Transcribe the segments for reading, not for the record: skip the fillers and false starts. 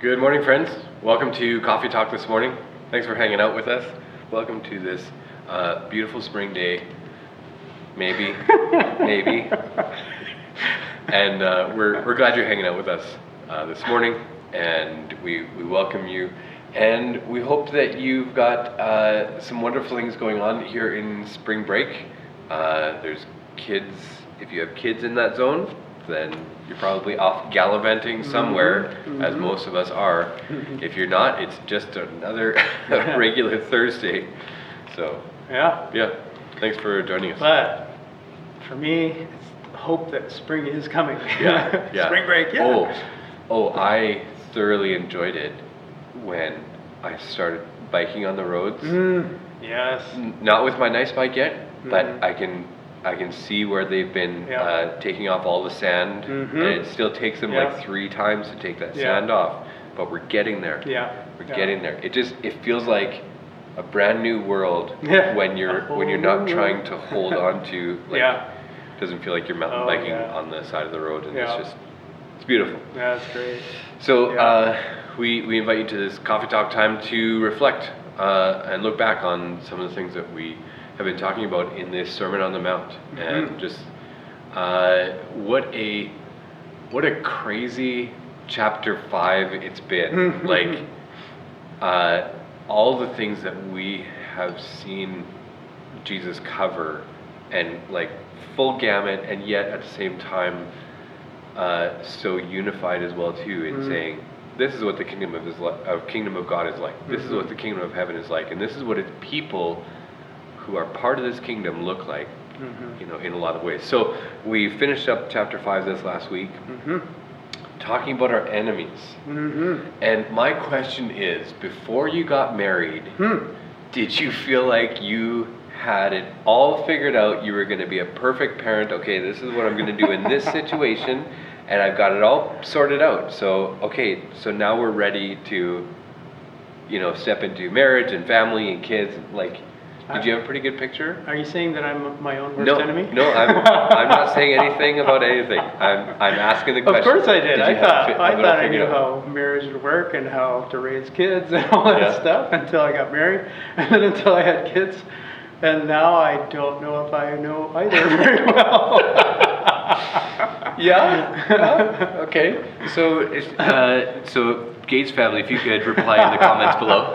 Good morning, friends. Welcome to Coffee Talk this morning. Thanks for hanging out with us. Welcome to this beautiful spring day. Maybe. And we're glad you're hanging out with us this morning, and we welcome you. And we hope that you've got some wonderful things going on here in spring break. There's kids. If you have kids in that zone, then you're probably off gallivanting somewhere, as most of us are. If you're not, it's just another regular Thursday. So Yeah. Thanks for joining us. But for me, it's hope that spring is coming. Yeah. Spring break, yeah. Oh, I thoroughly enjoyed it when I started biking on the roads. Yes. Not with my nice bike yet, but I can see where they've been taking off all the sand, and it still takes them like 3 times to take that sand off, but we're getting there. We're getting there. It feels like a brand new world when you're not trying to hold on to it doesn't feel like you're mountain biking on the side of the road, and it's beautiful. Yeah, that's great. So we invite you to this coffee talk time to reflect and look back on some of the things that we have been talking about in this Sermon on the Mount, and just what a crazy chapter 5 it's been. Like all the things that we have seen Jesus cover, and like full gamut, and yet at the same time so unified as well too, in saying this is what the kingdom of God is like. This is what the kingdom of heaven is like, and this is what its people who are part of this kingdom look like, in a lot of ways. So we finished up chapter 5 this last week, talking about our enemies. And my question is, before you got married, did you feel like you had it all figured out? You were going to be a perfect parent. Okay, this is what I'm going to do in this situation, and I've got it all sorted out. So now we're ready to, step into marriage and family and kids. Did you have a pretty good picture? Are you saying that I'm my own worst enemy? No, I'm not saying anything about anything. I'm asking the question. Of course I did. I thought I knew how how marriage would work and how to raise kids and all that stuff until I got married, and then until I had kids. And now I don't know if I know either very well. Okay. So Gates family, if you could reply in the comments below.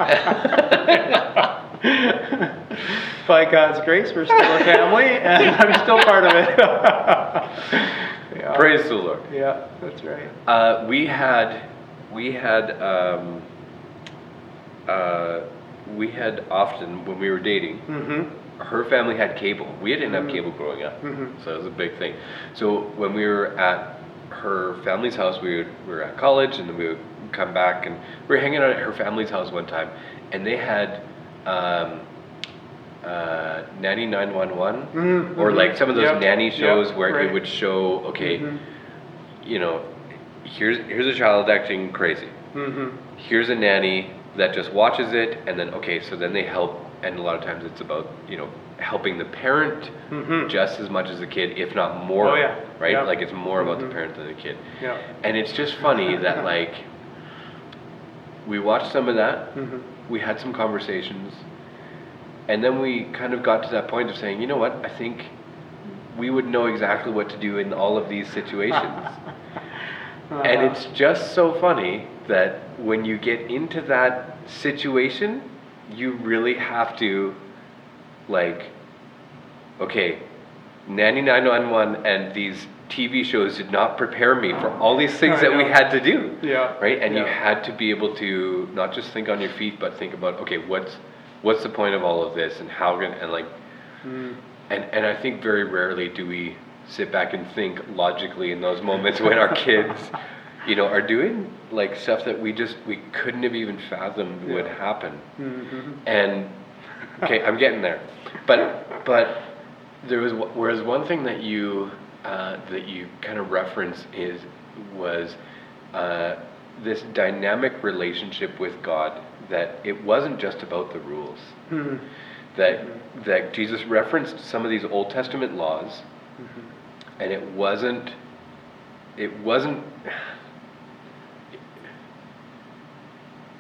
By God's grace, we're still a family, and I'm still part of it. Praise the Lord. Yeah, that's right. We had often, when we were dating, her family had cable. We didn't have cable growing up, so it was a big thing. So when we were at her family's house, we were at college, and then we would come back, and we were hanging out at her family's house one time, and they had Nanny 911, or like some of those nanny shows where it would show, here's a child acting crazy. Here's a nanny that just watches it, and then so then they help, and a lot of times it's about helping the parent just as much as the kid, if not more. Right? Like it's more about the parent than the kid. And it's just funny that we watched some of that, we had some conversations, and then we kind of got to that point of saying, you know what, I think we would know exactly what to do in all of these situations. And it's just so funny that when you get into that situation, you really have to, Nanny 911 and these TV shows did not prepare me for all these things that we had to do. Right? And you had to be able to not just think on your feet, but think about, what's the point of all of this, and how and I think very rarely do we sit back and think logically in those moments when our kids, are doing stuff that we couldn't have even fathomed would happen. And I'm getting there, but there was one thing that you kind of referenced was this dynamic relationship with God, that it wasn't just about the rules. That Jesus referenced some of these Old Testament laws, and it wasn't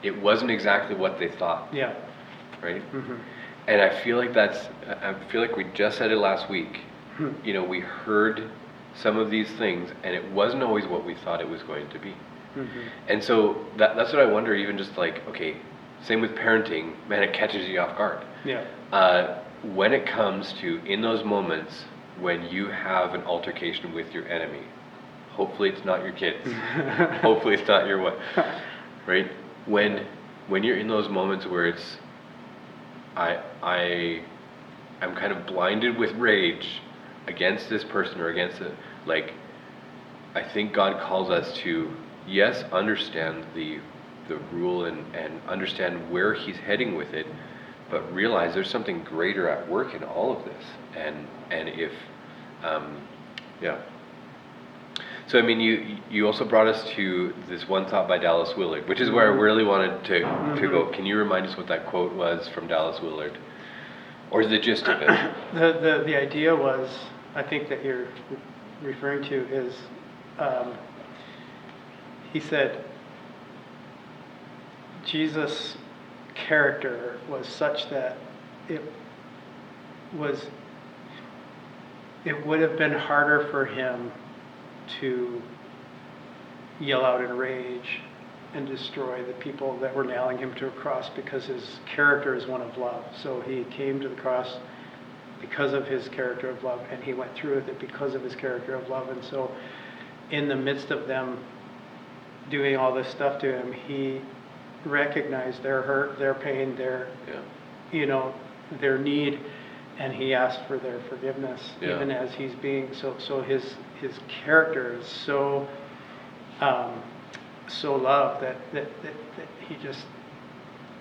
it wasn't exactly what they thought, Yeah. right? Mhm. And I feel like I feel like we just said it last week. You know, we heard some of these things, and it wasn't always what we thought it was going to be. Mhm. And so that's what I wonder, even just like, okay, same with parenting, man, it catches you off guard. Yeah. When it comes to, in those moments when you have an altercation with your enemy, hopefully it's not your kids, hopefully it's not your wife, right? When you're in those moments where it's, I'm kind of blinded with rage against this person or against it, like, I think God calls us to, yes, understand the rule and understand where he's heading with it, but realize there's something greater at work in all of this. And if, yeah. So I mean, you also brought us to this one thought by Dallas Willard, which is where I really wanted to go. Can you remind us what that quote was from Dallas Willard, or the gist of it? The idea was, I think that you're referring to is, he said, Jesus' character was such that it would have been harder for him to yell out in rage and destroy the people that were nailing him to a cross, because his character is one of love. So he came to the cross because of his character of love, and he went through with it because of his character of love. And so in the midst of them doing all this stuff to him, he recognized their hurt, their pain, their their need, and he asked for their forgiveness, even as he's being so his character is so loved that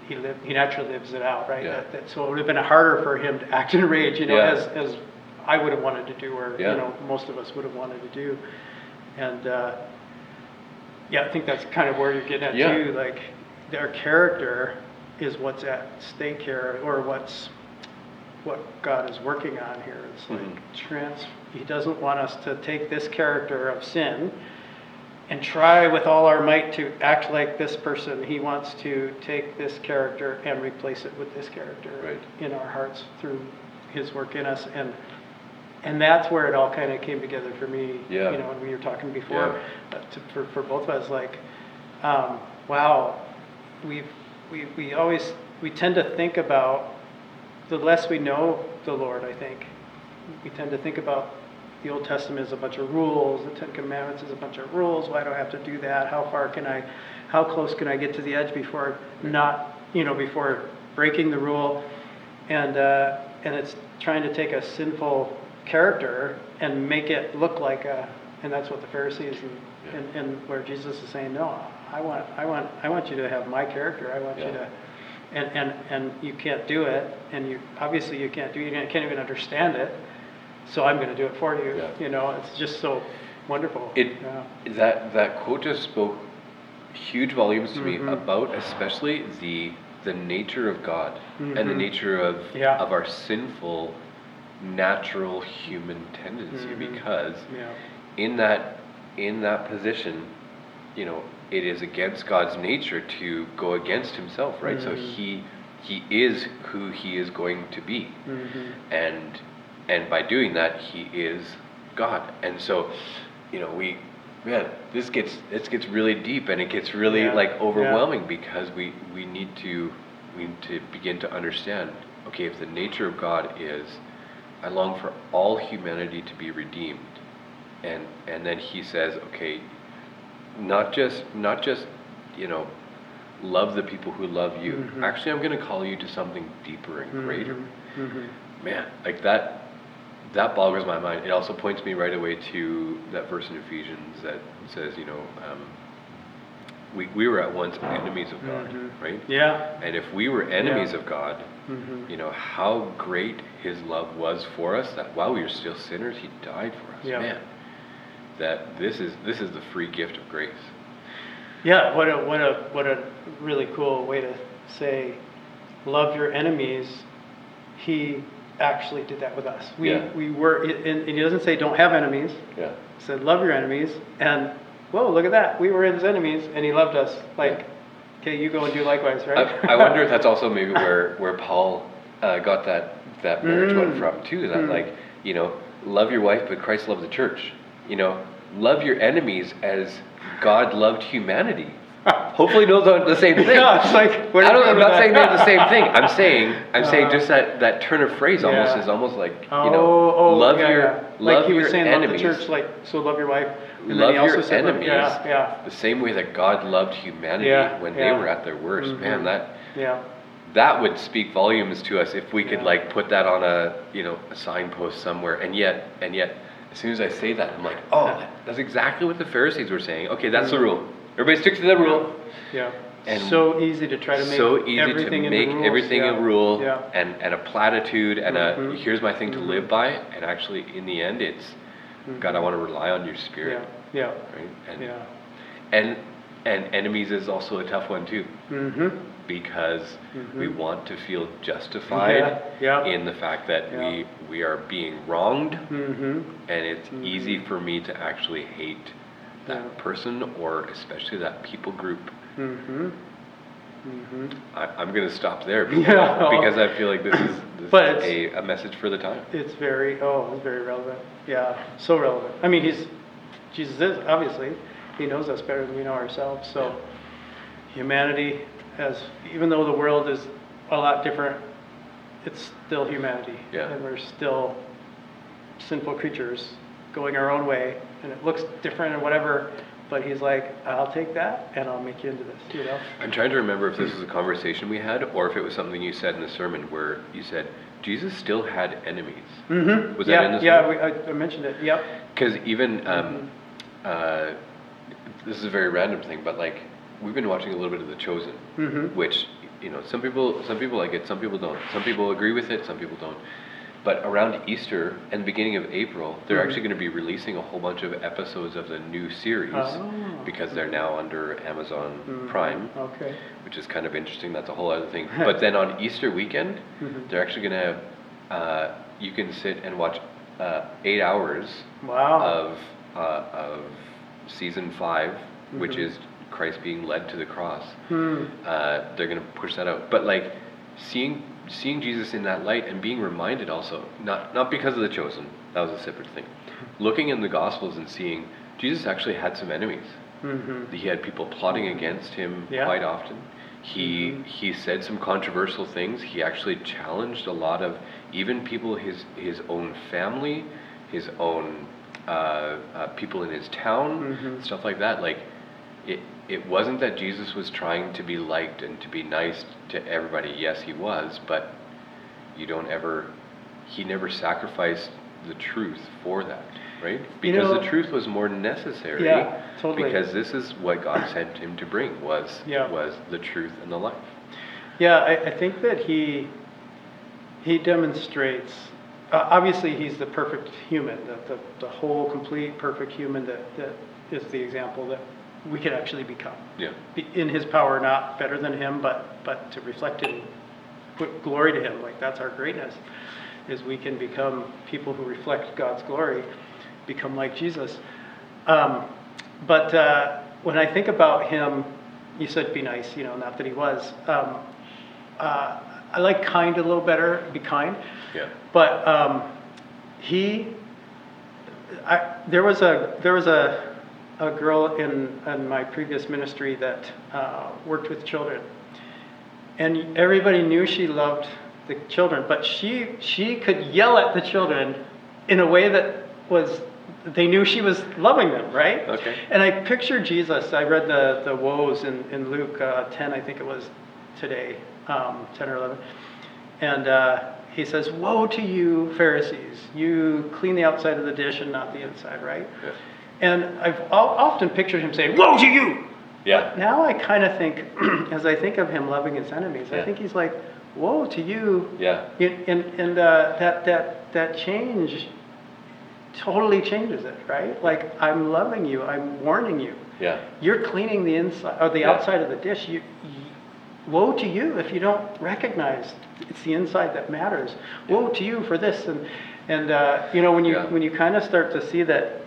he naturally lives it out, right? So it would have been harder for him to act in rage, as I would have wanted to do, or most of us would have wanted to do. And I think that's kind of where you're getting at too. Like, their character is what's at stake here, or what God is working on here. It's like he doesn't want us to take this character of sin and try with all our might to act like this person. He wants to take this character and replace it with this character in our hearts through his work in us. And that's where it all kind of came together for me. When we were talking before, for both of us, like, wow, we tend to think about, the less we know the Lord, I think, we tend to think about the Old Testament as a bunch of rules, the Ten Commandments is a bunch of rules. Why do I have to do that? How close can I get to the edge before before breaking the rule? And it's trying to take a sinful character and make it look like and that's what the Pharisees and where Jesus is saying, no, I want you to have my character. I want you to, and you can't do it, and you can't do it. You can't even understand it. So I'm going to do it for you. It's just so wonderful. That quote just spoke huge volumes to me about especially the nature of God and the nature of our sinful, natural human tendency. Because in that position, it is against God's nature to go against himself, right? So he is who he is going to be, and by doing that, he is God. And so, this gets really deep, and it gets really overwhelming, because we need to begin to understand, okay, if the nature of God is, I long for all humanity to be redeemed, and then he says, okay, not just love the people who love you. Actually, I'm going to call you to something deeper and greater. Man, like that boggles my mind. It also points me right away to that verse in Ephesians that says, we were at once enemies of God, right? Yeah. And if we were enemies of God, how great his love was for us, that while we were still sinners, he died for us. Man, that this is the free gift of grace. Yeah, what a really cool way to say, love your enemies. He actually did that with us. We were, and he doesn't say don't have enemies. He said love your enemies, and whoa, look at that, we were his enemies, and he loved us. Okay, you go and do likewise, right? I wonder if that's also maybe where Paul got that marriage one from too. That like, love your wife, but Christ loved the church. Love your enemies as God loved humanity. Hopefully those aren't the same thing. Yeah, it's like, I'm not saying they're the same thing. I'm saying just that turn of phrase almost is almost like, love your like he was your saying, enemies. love the church, like, so love your wife. And Love then he also your said, enemies yeah. the same way that God loved humanity when they were at their worst. Mm-hmm. Man, that would speak volumes to us if we could like put that on a signpost somewhere. And yet as soon as I say that, I'm like, that's exactly what the Pharisees were saying. Okay, that's the rule. Everybody sticks to the rule. Yeah. And so easy to try to make everything a rule Yeah. and a platitude and here's my thing to live by. And actually, in the end, it's God, I want to rely on your Spirit. Yeah. Right? And enemies is also a tough one too. Mm-hmm. Because we want to feel justified in the fact that we are being wronged, and it's easy for me to actually hate that person or especially that people group. I'm going to stop there because I feel like this is a message for the time. It's very relevant. Yeah, so relevant. I mean, Jesus is, obviously, he knows us better than we know ourselves. So humanity, even though the world is a lot different, it's still humanity. Yeah. And we're still sinful creatures going our own way, and it looks different and whatever, but he's like, I'll take that and I'll make you into this, I'm trying to remember if this was a conversation we had or if it was something you said in the sermon where you said Jesus still had enemies. Mm-hmm. Was that in the sermon? Yeah, I mentioned it. Yep. Because even this is a very random thing, but like we've been watching a little bit of The Chosen, which some people like it, some people don't. Some people agree with it, some people don't. But around Easter and the beginning of April, they're actually going to be releasing a whole bunch of episodes of the new series because they're now under Amazon Prime, which is kind of interesting. That's a whole other thing. But then on Easter weekend, they're actually going to you can sit and watch 8 hours of season 5, which is Christ being led to the cross. They're going to push that out. But like seeing Jesus in that light and being reminded also, not because of The Chosen, that was a separate thing. Looking in the Gospels and seeing Jesus actually had some enemies. He had people plotting against him quite often. He said some controversial things. He actually challenged a lot of even people, his own family, his own people in his town, stuff like that. Like it wasn't that Jesus was trying to be liked and to be nice to everybody. Yes, he was, but he never sacrificed the truth for that, right? Because the truth was more necessary. Yeah, totally. Because this is what God sent him to bring was the truth and the life. Yeah, I think that he demonstrates. Obviously, he's the perfect human, the whole, complete, perfect human that is the example that we could actually become. Yeah. In his power, not better than him, but to reflect him, put glory to him. Like that's our greatness, is we can become people who reflect God's glory, become like Jesus. But when I think about him, you said be nice, not that he was. I like kind a little better, be kind. Yeah. But there was a girl in my previous ministry that worked with children, and everybody knew she loved the children, but she could yell at the children in a way that they knew she was loving them, right? Okay. And I picture Jesus. I read the woes in Luke 10, I think it was today, 10 or 11, and he says, "Woe to you, Pharisees! You clean the outside of the dish and not the inside," right? Yeah. And I've often pictured him saying, "Woe to you!" Yeah. But now I kind of think, as I think of him loving his enemies, I think he's like, "Woe to you!" Yeah. And that change totally changes it, right? Like, I'm loving you, I'm warning you. Yeah. You're cleaning the inside or the outside of the dish. Woe to you if you don't recognize it's the inside that matters. Yeah. Woe to you for this and when you kind of start to see that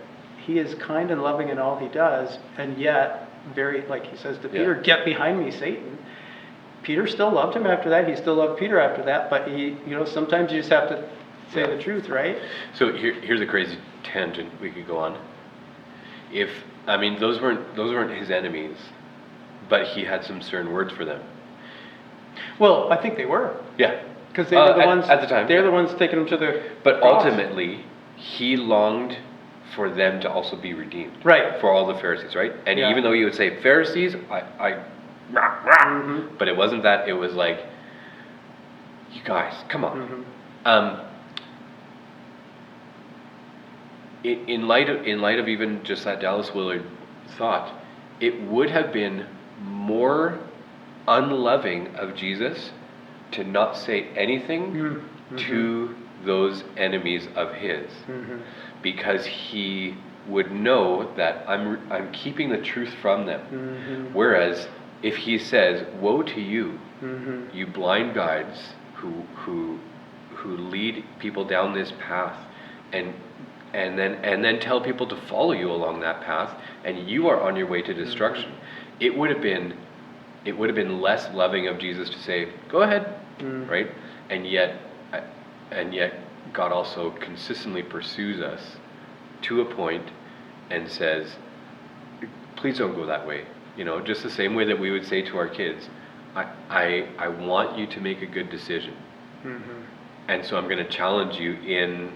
he is kind and loving in all he does, and yet very, like he says to Peter, "Get behind me, Satan." Peter still loved him after that. He still loved Peter after that. But sometimes you just have to say the truth, right? So here's a crazy tangent we could go on. Those weren't his enemies, but he had some stern words for them. Well, I think they were. Yeah. Because they were the ones at the time. They're the ones taking him to the But cross. ultimately, he longed for them to also be redeemed. Right. For all the Pharisees, right? And even though he would say, Pharisees, but it wasn't that. It was like, you guys, come on. In light of even just that Dallas Willard thought, it would have been more unloving of Jesus to not say anything to those enemies of his, because he would know that I'm keeping the truth from them. Whereas if he says, "Woe to you, you blind guides who lead people down this path, and then tell people to follow you along that path, and you are on your way to destruction," it would have been less loving of Jesus to say, "Go ahead," right? And yet God also consistently pursues us to a point and says, "Please don't go that way." Just the same way that we would say to our kids, I want you to make a good decision, and so I'm going to challenge you in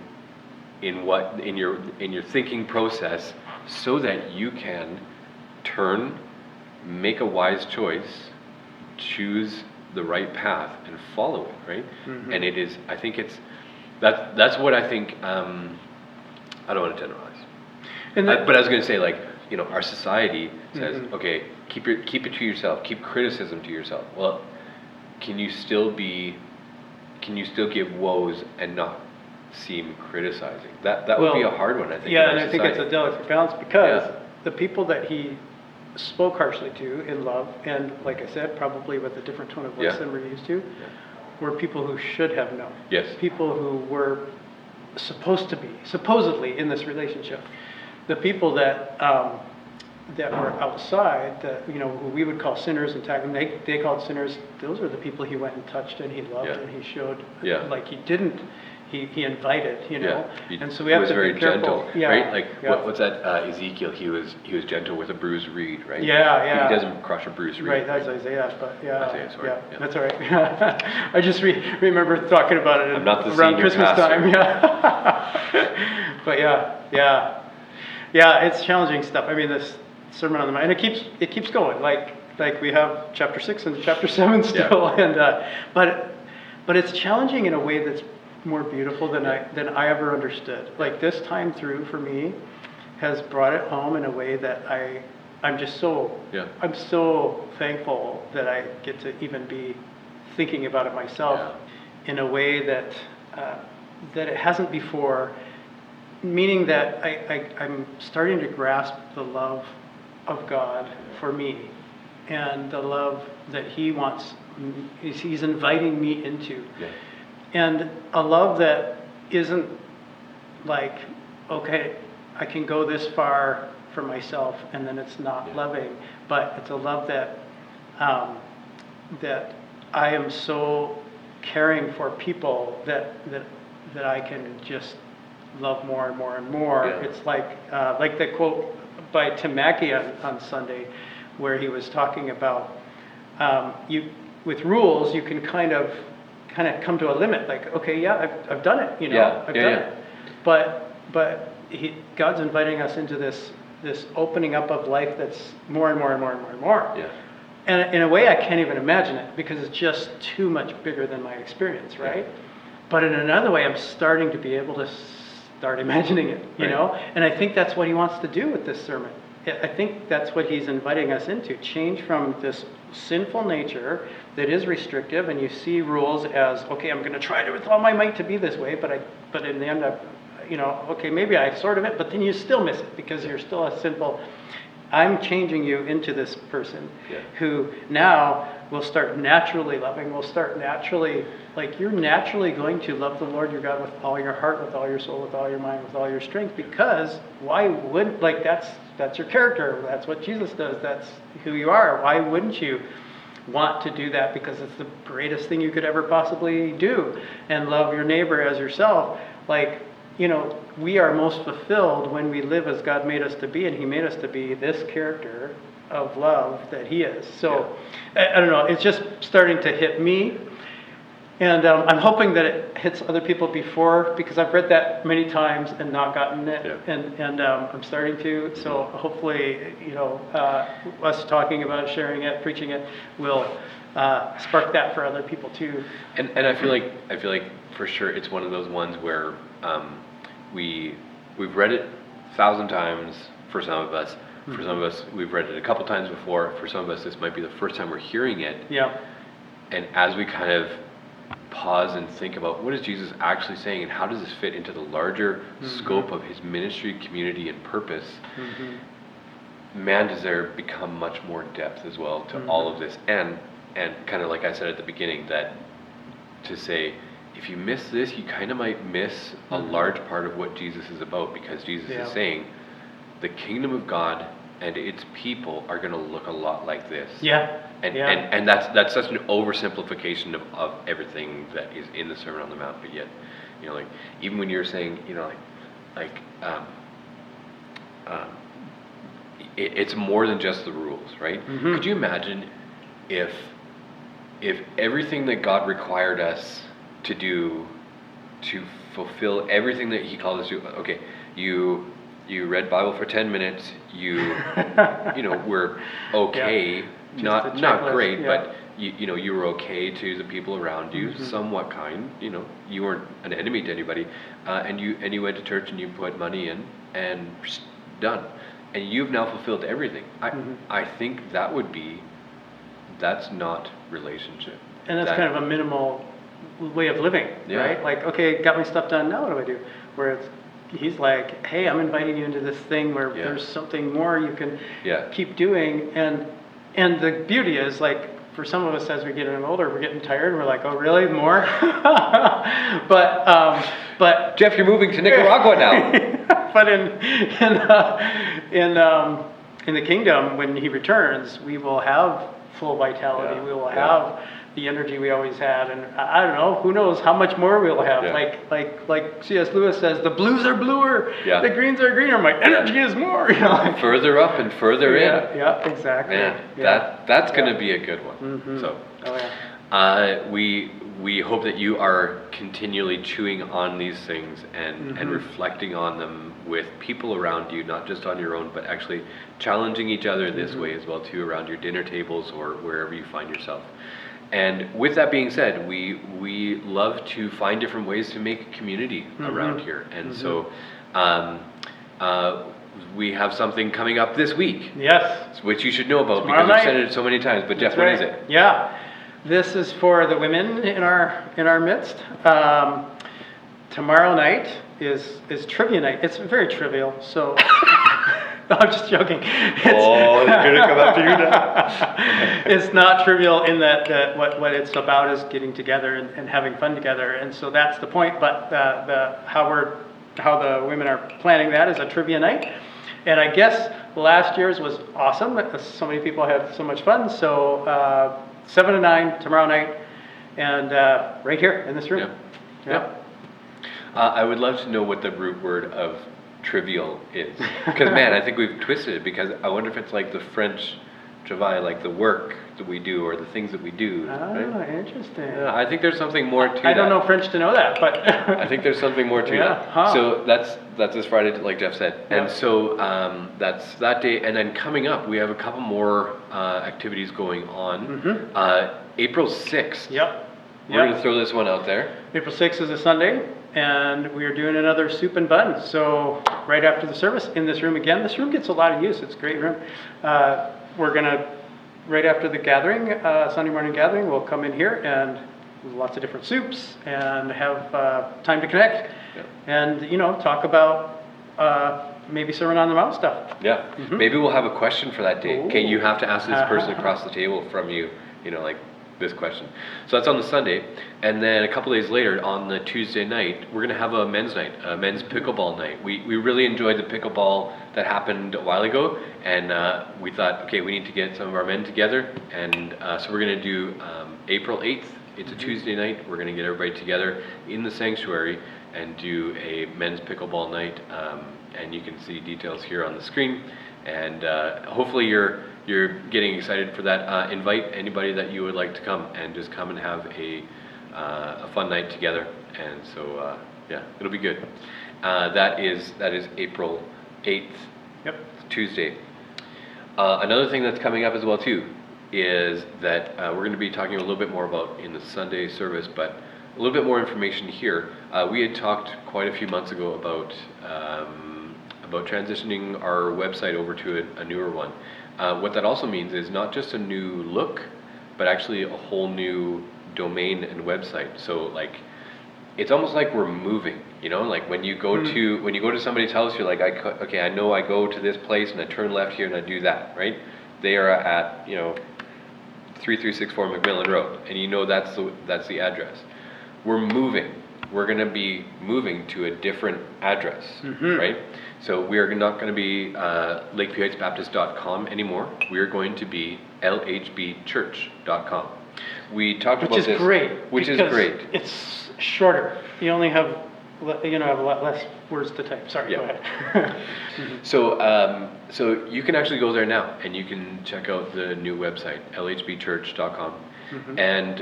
your thinking process, so that you can turn, make a wise choice, choose the right path, and follow it, right? And it is, I think that's what I think. I don't want to generalize, but I was going to say, our society says, okay, keep it to yourself, keep criticism to yourself. Well, can you still give woes and not seem criticizing? That would be a hard one, I think. Yeah, and I think it's a delicate balance, because the people that he spoke harshly to in love, and like I said, probably with a different tone of voice than we're used to, were people who should have known. Yes. People who were supposedly in this relationship. The people that were outside, who we would call sinners, and tag them, they called sinners, those are the people he went and touched, and he loved, and he showed, like he didn't, he invited, and so we have to be careful. Gentle, right? What's that, Ezekiel, he was gentle with a bruised reed, right? Yeah. He doesn't crush a bruised reed. Right, that's Isaiah, but Isaiah, sorry. Yeah, that's all right. I just remember talking about it I'm not the around senior Christmas pastor. time, But yeah, it's challenging stuff. This Sermon on the Mount, and it keeps going. Like we have chapter 6 and chapter 7 still, and but it's challenging in a way that's more beautiful than I ever understood. Like this time through for me has brought it home in a way that I'm just so I'm so thankful that I get to even be thinking about it myself in a way that it hasn't before. Meaning that I'm starting to grasp the love of God for me, and the love that He wants, He's inviting me into. And a love that isn't like, okay, I can go this far for myself and then it's not loving, but it's a love that that I am so caring for people that I can just love more and more and more. It's like the quote by Tim Mackey on Sunday, where he was talking about with rules you can kind of come to a limit. Like, okay, I've done it, I've done it. But God's inviting us into this opening up of life that's more and more and more and more and more. And in a way I can't even imagine it, because it's just too much bigger than my experience, right? But in another way, I'm starting to be able to start imagining it, you know? And I think that's what he wants to do with this sermon. I think that's what he's inviting us into. Change from this sinful nature that is restrictive, and you see rules as, okay, I'm going to try with all my might to be this way, but in the end, okay, maybe I sort of it, but then you still miss it because you're still a sinful. I'm changing you into this person Yeah. who now will start naturally loving, will start naturally, like you're naturally going to love the Lord your God with all your heart, with all your soul, with all your mind, with all your strength, because why wouldn't, like that's your character, that's what Jesus does, that's who you are. Why wouldn't you want to do that? Because it's the greatest thing you could ever possibly do, and love your neighbor as yourself. Like, you know, we are most fulfilled when we live as God made us to be, and he made us to be this character of love that he is. So, I don't know, it's just starting to hit me. And I'm hoping that it hits other people before, because I've read that many times and not gotten it. Yeah. And I'm starting to. So hopefully, you know, us talking about it, sharing it, preaching it will spark that for other people too. And I feel like for sure it's one of those ones where we've read it 1,000 times for some of us. For some of us, we've read it a couple times before. For some of us, this might be the first time we're hearing it. Yeah. And as we kind of pause and think about what is Jesus actually saying and how does this fit into the larger scope of his ministry, community, and purpose, man, does there become much more depth as well to all of this. And kind of like I said at the beginning, that to say, if you miss this, you kind of might miss a large part of what Jesus is about, because Jesus is saying the kingdom of God and its people are going to look a lot like this. Yeah. And that's such an oversimplification of everything that is in the Sermon on the Mount. But yet, you know, like even when you're saying, you know, it's more than just the rules, right? Could you imagine if everything that God required us to do to fulfill everything that he called us to? Okay, you read Bible for 10 minutes, you know, were okay, not great, but you know, you were okay to the people around you, somewhat kind, you know, you weren't an enemy to anybody, and you went to church and you put money in, and done, and you've now fulfilled everything. I think that's not relationship. And that's kind of a minimal way of living, right? Like, okay, got my stuff done, now what do I do? Where he's like, hey, I'm inviting you into this thing where there's something more you can keep doing. And the beauty is, like, for some of us as we're getting older, we're getting tired. We're like, oh, really? More? but Jeff, you're moving to Nicaragua now. But in the kingdom, when he returns, we will have full vitality. We will have the energy we always had, and I don't know, who knows how much more we'll have. Like C.S. Lewis says, the blues are bluer, the greens are greener. My energy is more. You know, further up and further in. Yeah, exactly. Man, that's going to be a good one. So, we hope that you are continually chewing on these things and reflecting on them with people around you, not just on your own, but actually challenging each other this way as well too, around your dinner tables or wherever you find yourself. And with that being said, we love to find different ways to make a community around here. And so we have something coming up this week. Yes. Which you should know about Tomorrow because night. we've said it so many times. But Jeff, what is it? Yeah. This is for the women in our midst. Tomorrow night is trivia night. It's very trivial, so no, I'm just joking. They're gonna come after you now. It's not trivial in that what it's about is getting together and having fun together, and so that's the point. But how the women are planning that is a trivia night, and I guess last year's was awesome. So many people had so much fun. So 7 to 9 tomorrow night, and right here in this room. Yeah. I would love to know what the root word of trivial is, because man, I think we've twisted it, because I wonder if it's like the French travail, like the work that we do or the things that we do. Right? Interesting. Yeah, I think there's something more to that. I don't know French to know that, but I think there's something more to that. Huh. So that's this Friday, like Jeff said, and so that's that day. And then coming up, we have a couple more activities going on. April 6th. We're going to throw this one out there. April 6th is a Sunday, and we are doing another soup and buns. So right after the service, in this room again. This room gets a lot of use. It's a great room. We're going to, right after the gathering, Sunday morning gathering, we'll come in here and lots of different soups and have time to connect and, talk about maybe Sermon on the Mount stuff. Yeah. Maybe we'll have a question for that day. Okay, you have to ask this person across the table from you, like this question. So that's on the Sunday. And then a couple days later, on the Tuesday night, we're going to have a men's night, a men's pickleball night. We really enjoyed the pickleball that happened a while ago. And we thought, okay, we need to get some of our men together. And so we're going to do April 8th. It's a Tuesday night. We're going to get everybody together in the sanctuary and do a men's pickleball night. And you can see details here on the screen. And hopefully you're getting excited for that. Invite anybody that you would like to come, and just come and have a fun night together. And so yeah, it'll be good. That is April 8th, Yep. Tuesday. Another thing that's coming up as well too is that we're going to be talking a little bit more about in the Sunday service, but a little bit more information here. We had talked quite a few months ago about transitioning our website over to a newer one. What that also means is not just a new look, but actually a whole new domain and website. So like, it's almost like we're moving, like when you go to somebody's house, you're like, okay, I know I go to this place and I turn left here and I do that, right? They are at 3364 McMillan Road, and that's the address. We're moving. We're going to be moving to a different address, right? So we are not going to be lakeviewheightsbaptist.com anymore. We are going to be lhbchurch.com. We talked about this, which is great. It's shorter. You only have have a lot less words to type. Sorry, go ahead. So you can actually go there now, and you can check out the new website, lhbchurch.com. And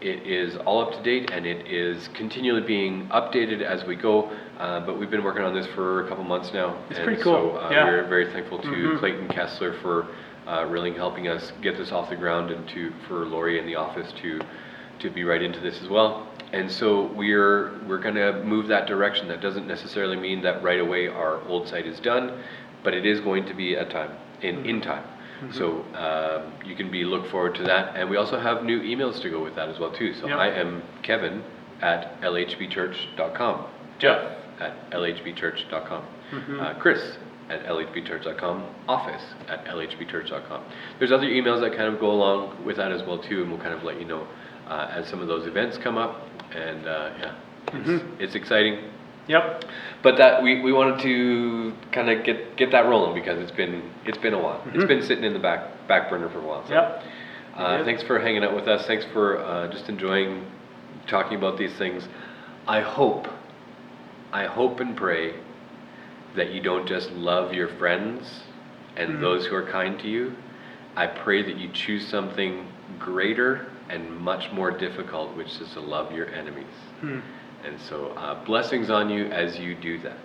it is all up to date, and it is continually being updated as we go. But we've been working on this for a couple months now. It's pretty cool. So we're very thankful to Clayton Kessler for really helping us get this off the ground, and for Lori in the office to be right into this as well. And so we're going to move that direction. That doesn't necessarily mean that right away our old site is done, but it is going to be in time. So you can look forward to that. And we also have new emails to go with that as well too. So I am Kevin at lhbchurch.com, Jeff at lhbchurch.com, Chris at lhbchurch.com, office at lhbchurch.com. There's other emails that kind of go along with that as well too, and we'll kind of let you know as some of those events come up. And it's exciting. Yep. But that we wanted to kind of get that rolling, because it's been a while. It's been sitting in the back burner for a while. So, yep. Thanks for hanging out with us. Thanks for just enjoying talking about these things. I hope and pray that you don't just love your friends and those who are kind to you. I pray that you choose something greater and much more difficult, which is to love your enemies. And so blessings on you as you do that.